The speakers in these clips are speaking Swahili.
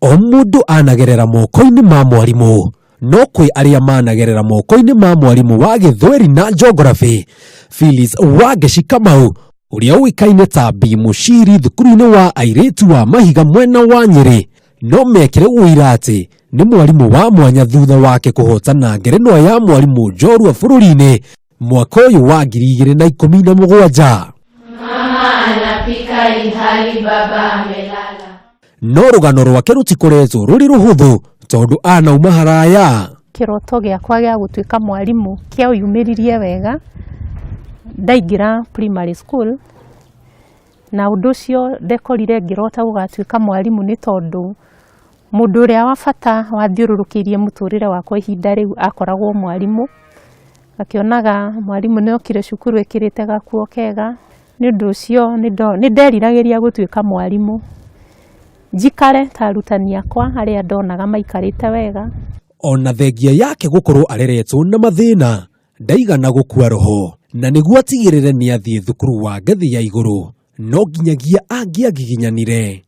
O mundu anagerera moko-ini ma mwarimu, no kwi aria managerera moko-ini ma mwarimu wa githweri na geography Phillis Wangechi Kamau, uria uikaine ta muciri thukuru-ini wa airitu wa Mahiga mwena wa Nyeri, no mekire wira ati ni mwarimu wa mwanya thutha wake kuhotana ngerenwa ya mwarimu njorua bururi-ini mwaka uyu wa 2017. Mama anapika ilhali baba amelala. No rugano rwake rutikoretwo ruri ruhuthu tondu anauma haraya. Kiroto giakwa gia gutuika mwarimu kia uyumiririe wega ndaingira primary school, na undu cio ndekorire ngirota gugatuika mwarimu ni tondu mundu uria wa bata wathiururukirie muturire wakwa ihinda riu akoragwo mwarimu, akionaga mwarimu ni okire cukuru ikirite gakuo kega. Ni undu ucio ni nderiragiria gutuika mwarimu, njikare ta arutani akwa aria ndonaga maikarite wega. Ona thengia yake gukorwo areretwo na mathina, ndaigana gukua roho, na niguo atigirire ni athie thukuru wa ngathi ya iguru, no nginyagia angiagiginyanire.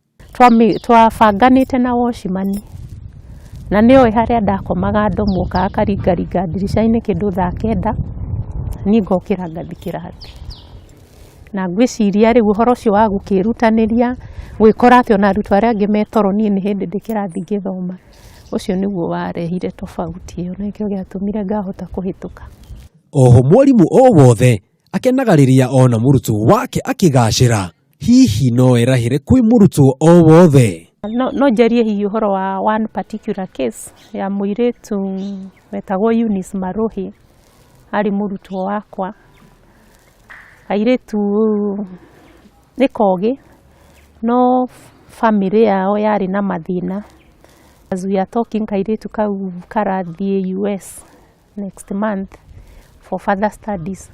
Twabanganite na washimani, na niwe haria ndakomaga andu muka akaringaringa ndirisha-ini kindu thaa 9 ni ngokira ngathi kirathi, na ngwiciria riu uhoro ucio wa gukirutaniria gwikora ati ona arutwo aria angi metoro ni hindi ndikirathi ngithoma, ucio niguo warehire tofauti iyo, nikio giatumire ngahota kuhituka. Oho mwarimu o wothe akenagariria ona murutwo wake akigacira, hihi no erahire kwi murutwo o wothe. No njarie hihi uhoro wa one particular case ya muiritu wetagwo Eunice Maruhi, ari murutwo wakwa. Airitu ni kogi, no family yao yari na mathina. As we are talking, kairitu kau karathie US next month for further studies.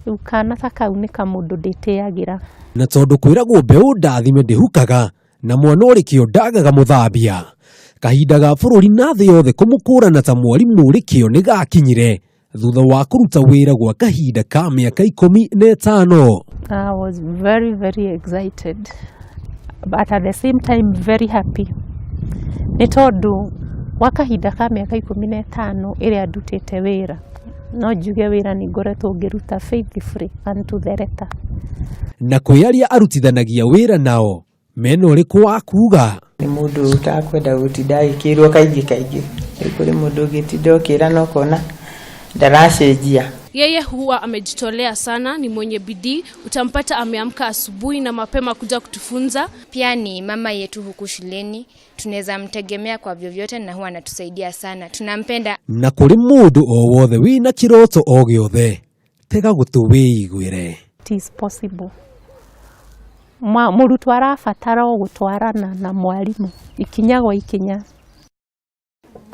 Ukana takau ni kamundu nditiagira, na tondu kwiragwo mbeu ndathime ndihukaga na mwana urikio ndagaga muthambia, kahinda ga bururi na thi yothe kumukurana ta mwarimu urikio ni gakinyire thutha wa kuruta wira gwa kahinda ka miaka 15. I was very excited, but at the same time very happy. Ni tondu wa kahinda ka miaka 15 iria ndutite wira, no njuge wira ni ngoretwo ngiruta faithfully unto the letter. Na kwiaria arutithanagia wira nao mena uriku wa kuga. Ni mundu utakwenda gutinda ikirwo kaingi kuri mundu gitinda okira no kona darasejia. Yeye huwa amejitolea sana, ni mwenye bidii. Utampata ameamka asubuhi na mapema kuja kutufunza. Pia ni mama yetu huku shuleni, tunaweza mtegemea kwa vyovyote na huwa anatusaidia sana. Tunampenda. Na kuri mundu o wothe wina kiroto o giothe tega gutu wiiguire. It is possible. Murutwo arabatara gutwarana na mwarimu ikinya gwa ikinya.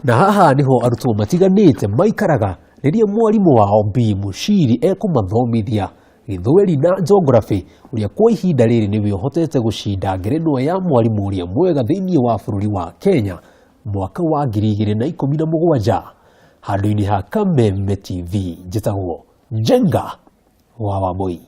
Na haha niho arutwo matiganite maikaraga riria mwarimu wao muciri ekumathomithia githweri na geography, uria kwa ihinda riri niwe hotete gucinda ngerenwa ya mwarimu uria mwega thiini wa bururi wa Kenya mwaka wa 2017 handu-ini ha Kameme TV. Njitagwo Njenga wa Wambui.